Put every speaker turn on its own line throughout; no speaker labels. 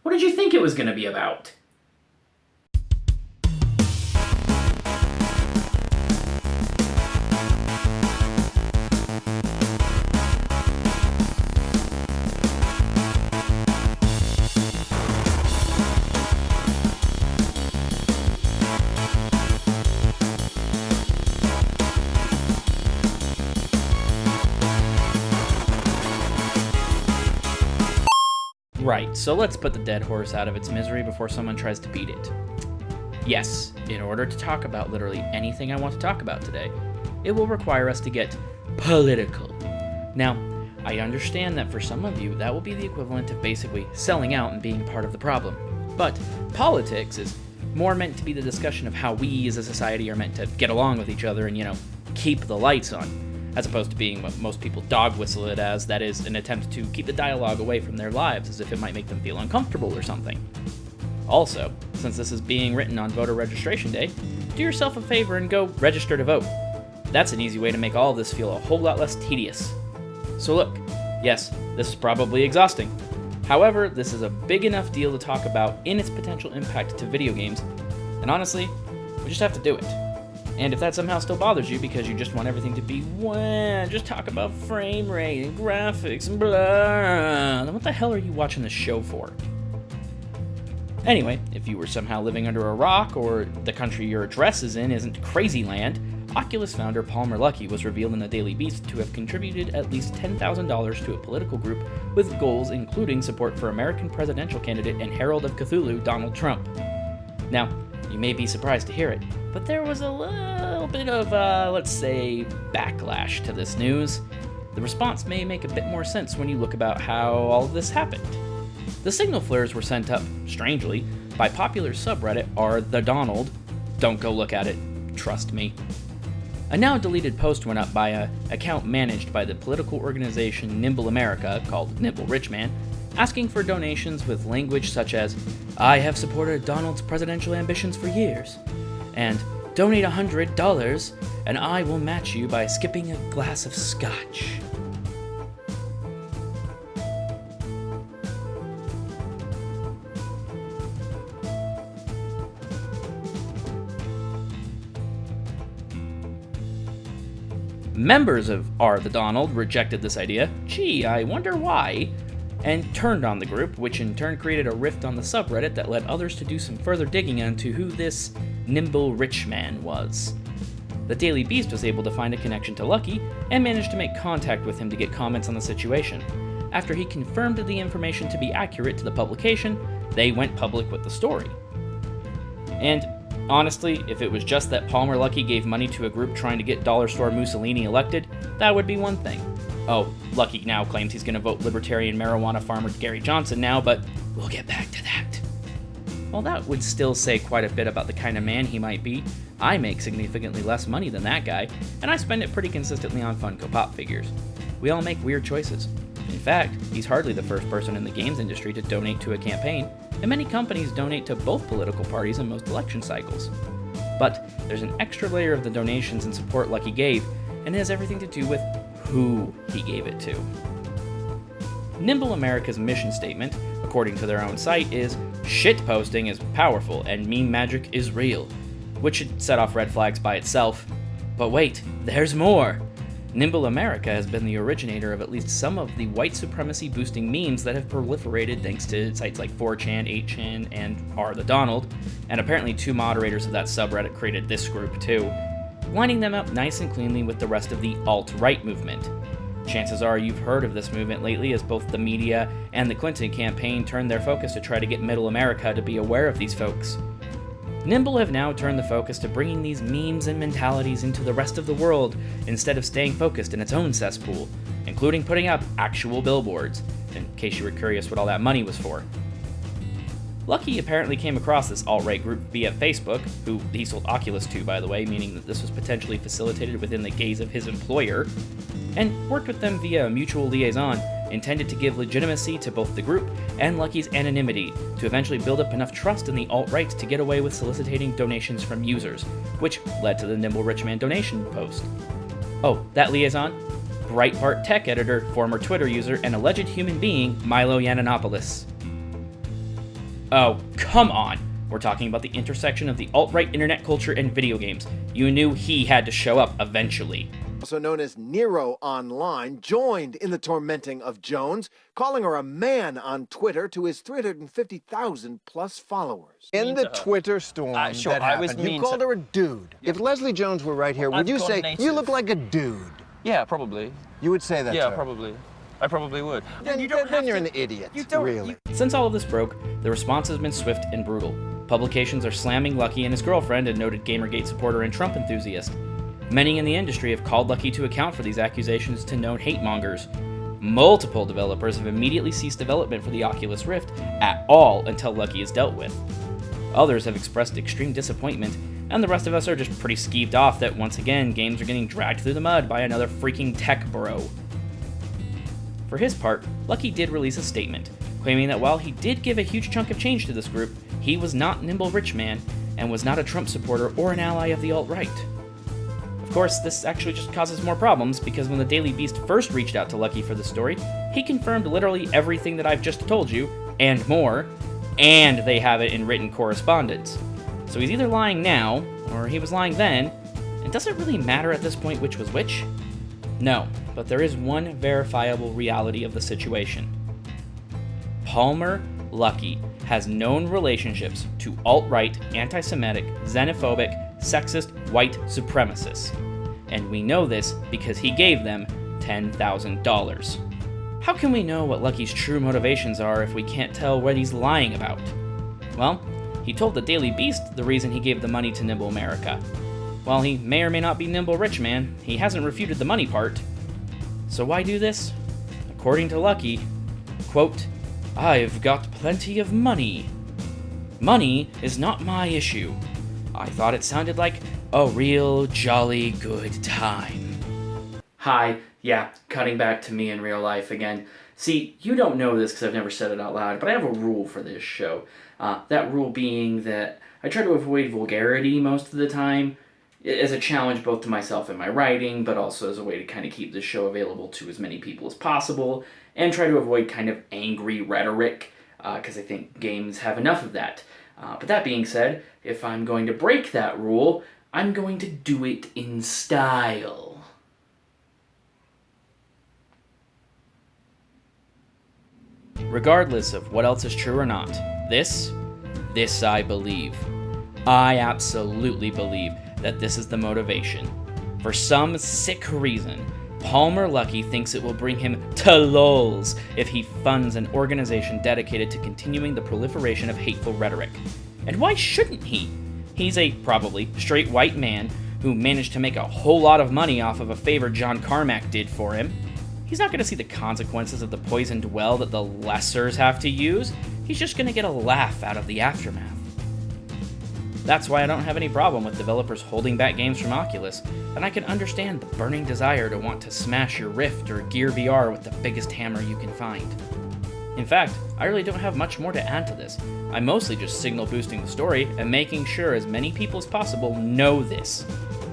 What did you think it was going to be about? Right, so let's put the dead horse out of its misery before someone tries to beat it. Yes, in order to talk about literally anything I want to talk about today, it will require us to get political. Now, I understand that for some of you, that will be the equivalent of basically selling out and being part of the problem. But politics is more meant to be the discussion of how we as a society are meant to get along with each other and, keep the lights on, as opposed to being what most people dog whistle it as, that is, an attempt to keep the dialogue away from their lives as if it might make them feel uncomfortable or something. Also, since this is being written on voter registration day, do yourself a favor and go register to vote. That's an easy way to make all of this feel a whole lot less tedious. So look, yes, this is probably exhausting. However, this is a big enough deal to talk about in its potential impact to video games, and honestly, we just have to do it. And if that somehow still bothers you because you just want everything to be, just talk about frame rate and graphics and blah, then what the hell are you watching this show for? Anyway, if you were somehow living under a rock or the country your address is in isn't crazy land, Oculus founder un-Luckey was revealed in the Daily Beast to have contributed at least $10,000 to a political group with goals including support for American presidential candidate and Herald of Cthulhu Donald Trump. Now, you may be surprised to hear it, but there was a little bit of, let's say, backlash to this news. The response may make a bit more sense when you look about how all of this happened. The signal flares were sent up, strangely, by popular subreddit r/the-Donald. Don't go look at it, trust me. A now-deleted post went up by an account managed by the political organization Nimble America, called Nimble Rich Man, asking for donations with language such as, "I have supported Donald's presidential ambitions for years," and "Donate $100 and I will match you by skipping a glass of scotch." Members of r/the-Donald rejected this idea, gee, I wonder why, and turned on the group, which in turn created a rift on the subreddit that led others to do some further digging into who this Nimble Rich Man was. The Daily Beast was able to find a connection to Luckey and managed to make contact with him to get comments on the situation. After he confirmed the information to be accurate to the publication, they went public with the story. And honestly, if it was just that un-Luckey gave money to a group trying to get dollar store Mussolini elected, that would be one thing. Oh, Luckey now claims he's going to vote libertarian marijuana farmer Gary Johnson now, but we'll get back to that. While that would still say quite a bit about the kind of man he might be, I make significantly less money than that guy, and I spend it pretty consistently on Funko Pop figures. We all make weird choices. In fact, he's hardly the first person in the games industry to donate to a campaign, and many companies donate to both political parties in most election cycles. But there's an extra layer of the donations and support Luckey gave, and it has everything to do with who he gave it to. Nimble America's mission statement, according to their own site, is "Shitposting is powerful and meme magic is real," which should set off red flags by itself. But wait, there's more! Nimble America has been the originator of at least some of the white supremacy boosting memes that have proliferated thanks to sites like 4chan, 8chan, and r/the-Donald, and apparently 2 moderators of that subreddit created this group too, lining them up nice and cleanly with the rest of the alt-right movement. Chances are you've heard of this movement lately as both the media and the Clinton campaign turned their focus to try to get Middle America to be aware of these folks. Nimble have now turned the focus to bringing these memes and mentalities into the rest of the world instead of staying focused in its own cesspool, including putting up actual billboards, in case you were curious what all that money was for. Luckey apparently came across this alt-right group via Facebook, who he sold Oculus to, by the way, meaning that this was potentially facilitated within the gaze of his employer, and worked with them via a mutual liaison intended to give legitimacy to both the group and Luckey's anonymity to eventually build up enough trust in the alt-right to get away with soliciting donations from users, which led to the Nimble Rich Man donation post. Oh, that liaison? Breitbart tech editor, former Twitter user, and alleged human being Milo Yiannopoulos. Oh, come on! We're talking about the intersection of the alt-right internet culture and video games. You knew he had to show up eventually.
Also known as Nero Online, joined in the tormenting of Jones, calling her a man on Twitter to his 350,000 plus followers.
In the Twitter storm
sure,
that happened, you called her a dude.
Yep.
If Leslie Jones were right here, would you say,
native.
you look like a dude?
Yeah, probably.
You would say that to
Yeah,
her?
probably. I probably would.
Then you're an idiot, really.
Since all of this broke, the response has been swift and brutal. Publications are slamming Luckey and his girlfriend, a noted Gamergate supporter and Trump enthusiast. Many in the industry have called Luckey to account for these accusations to known hate mongers. Multiple developers have immediately ceased development for the Oculus Rift at all until Luckey is dealt with. Others have expressed extreme disappointment, and the rest of us are just pretty skeeved off that once again games are getting dragged through the mud by another freaking tech bro. For his part, Luckey did release a statement, claiming that while he did give a huge chunk of change to this group, he was not Nimble Rich Man, and was not a Trump supporter or an ally of the alt-right. Of course, this actually just causes more problems, because when the Daily Beast first reached out to Luckey for the story, he confirmed literally everything that I've just told you, and more, and they have it in written correspondence. So he's either lying now, or he was lying then, and does it really matter at this point which was which? No, but there is one verifiable reality of the situation. Palmer Luckey has known relationships to alt-right, anti-Semitic, xenophobic, sexist, white supremacists. And we know this because he gave them $10,000. How can we know what Luckey's true motivations are if we can't tell what he's lying about? Well, he told the Daily Beast the reason he gave the money to Nimble America. While he may or may not be Nimble Rich Man, he hasn't refuted the money part. So why do this? According to Luckey, quote, "I've got plenty of money. Money is not my issue. I thought it sounded like a real jolly good time." Hi, yeah, cutting back to me in real life again. See, you don't know this because I've never said it out loud, but I have a rule for this show. That rule being that I try to avoid vulgarity most of the time, as a challenge both to myself and my writing, but also as a way to kind of keep this show available to as many people as possible, and try to avoid kind of angry rhetoric, because I think games have enough of that. But that being said, if I'm going to break that rule, I'm going to do it in style. Regardless of what else is true or not, this I believe. I absolutely believe that this is the motivation. For some sick reason, Palmer Luckey thinks it will bring him to lols if he funds an organization dedicated to continuing the proliferation of hateful rhetoric. And why shouldn't he? He's a probably straight white man who managed to make a whole lot of money off of a favor John Carmack did for him. He's not going to see the consequences of the poisoned well that the lessers have to use. He's just going to get a laugh out of the aftermath. That's why I don't have any problem with developers holding back games from Oculus, and I can understand the burning desire to want to smash your Rift or Gear VR with the biggest hammer you can find. In fact, I really don't have much more to add to this. I'm mostly just signal boosting the story and making sure as many people as possible know this.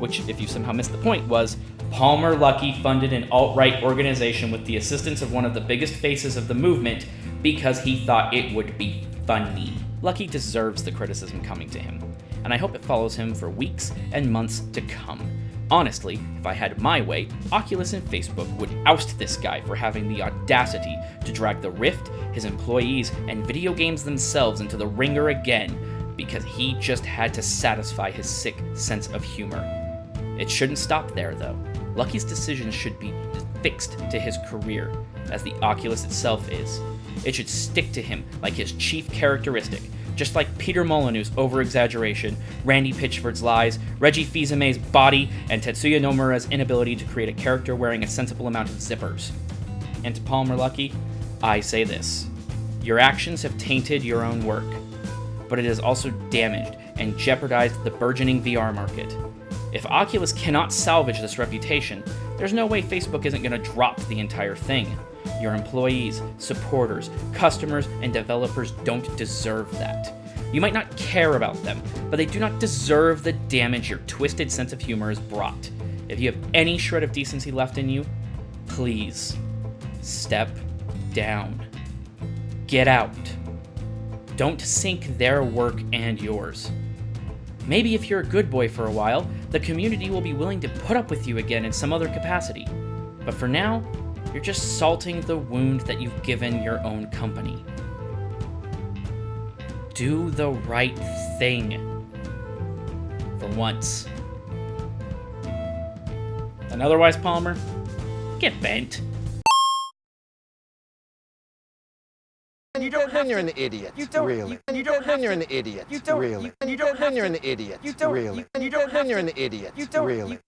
Which, if you somehow missed the point, was Palmer Luckey funded an alt-right organization with the assistance of one of the biggest faces of the movement because he thought it would be funny. Luckey deserves the criticism coming to him, and I hope it follows him for weeks and months to come. Honestly, if I had my way, Oculus and Facebook would oust this guy for having the audacity to drag the Rift, his employees, and video games themselves into the ringer again because he just had to satisfy his sick sense of humor. It shouldn't stop there, though. Luckey's decisions should be fixed to his career, as the Oculus itself is. It should stick to him like his chief characteristic, just like Peter Molyneux's over-exaggeration, Randy Pitchford's lies, Reggie Fils-Aimé's body, and Tetsuya Nomura's inability to create a character wearing a sensible amount of zippers. And to Palmer Luckey, I say this. Your actions have tainted your own work, but it has also damaged and jeopardized the burgeoning VR market. If Oculus cannot salvage this reputation, there's no way Facebook isn't going to drop the entire thing. Your employees, supporters, customers, and developers don't deserve that. You might not care about them, but they do not deserve the damage your twisted sense of humor has brought. If you have any shred of decency left in you, please, step down. Get out. Don't sink their work and yours. Maybe if you're a good boy for a while, the community will be willing to put up with you again in some other capacity. But for now, you're just salting the wound that you've given your own company. Do the right thing. For once. And otherwise, Palmer, get bent.
Then you're an idiot. Really. Then you're an idiot. Really. Then you're an idiot. Really. Then you're an idiot. Really.
Then you're an idiot. You don't really.